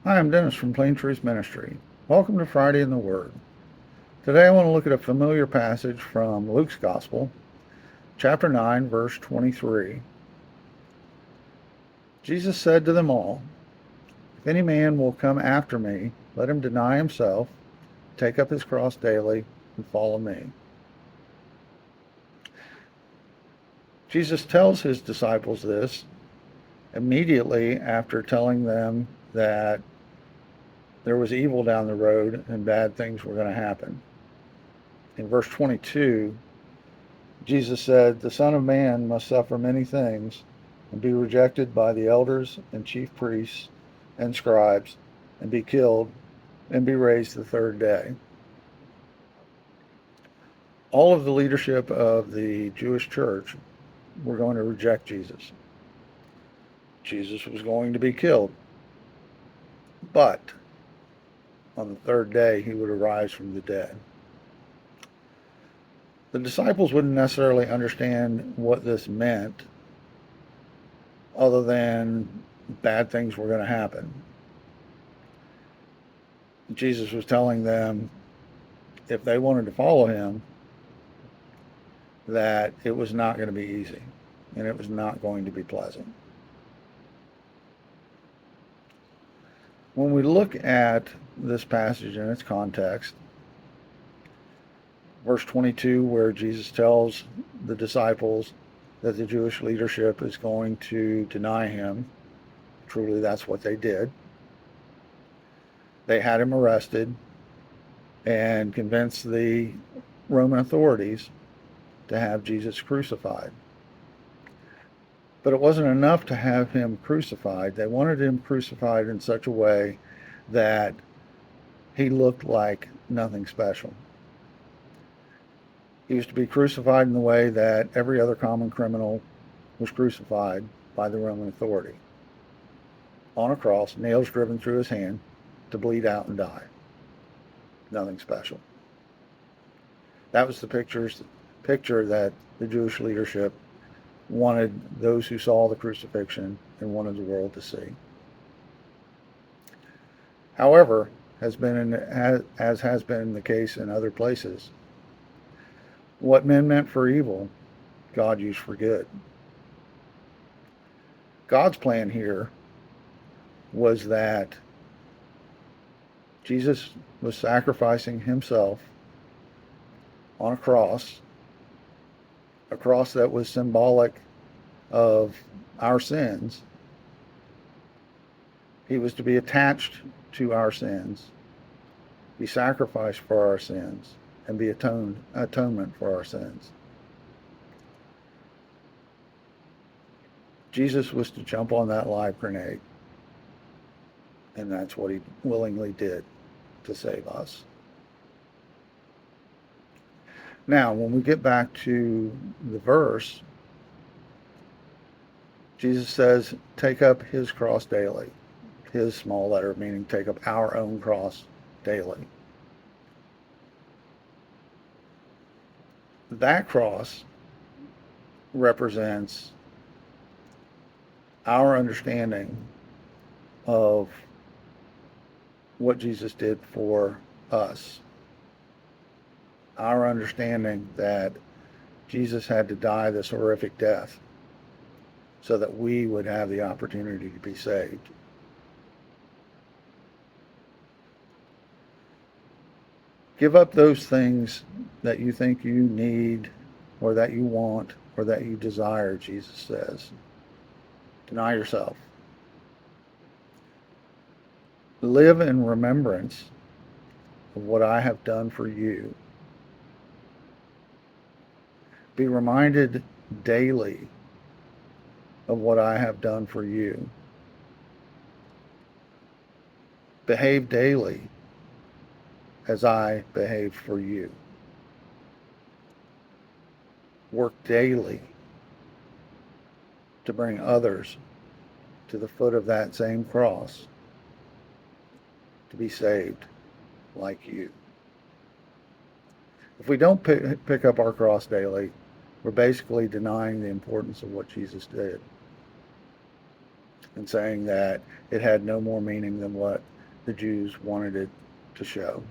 Hi, I'm Dennis from Plain Truth Ministry. Welcome to Friday in the Word. Today I want to look at a familiar passage from Luke's Gospel, chapter 9, verse 23. Jesus said to them all, "If any man will come after me, let him deny himself, take up his cross daily, and follow me." Jesus tells his disciples this immediately after telling them that there was evil down the road and bad things were going to happen. In verse 22, Jesus said, "The Son of Man must suffer many things and be rejected by the elders and chief priests and scribes and be killed and be raised the third day." All of the leadership of the Jewish church were going to reject Jesus. Jesus was going to be killed, but on the third day he would arise from the dead. The disciples wouldn't necessarily understand what this meant other than bad things were going to happen. Jesus was telling them if they wanted to follow him, that it was not going to be easy and it was not going to be pleasant. When we look at this passage in its context, verse 22, where Jesus tells the disciples that the Jewish leadership is going to deny him, truly that's what they did. They had him arrested and convinced the Roman authorities to have Jesus crucified. But it wasn't enough to have him crucified. They wanted him crucified in such a way that he looked like nothing special. He was to be crucified in the way that every other common criminal was crucified by the Roman authority. On a cross, nails driven through his hand to bleed out and die. Nothing special. That was the picture that the Jewish leadership wanted those who saw the crucifixion and wanted the world to see. However, as has been the case in other places, what men meant for evil, God used for good. God's plan here was that Jesus was sacrificing himself on a cross that was symbolic of our sins. He was to be attached to our sins, be sacrificed for our sins, and be atonement for our sins. Jesus was to jump on that live grenade, and that's what he willingly did to save us. Now, when we get back to the verse, Jesus says, take up his cross daily. His small letter, meaning take up our own cross daily. That cross represents our understanding of what Jesus did for us. Our understanding that Jesus had to die this horrific death so that we would have the opportunity to be saved. Give up those things that you think you need or that you want or that you desire, Jesus says. Deny yourself. Live in remembrance of what I have done for you. Be reminded daily of what I have done for you. Behave daily as I behaved for you. Work daily to bring others to the foot of that same cross to be saved like you. If we don't pick up our cross daily, we're basically denying the importance of what Jesus did and saying that it had no more meaning than what the Jews wanted it to show.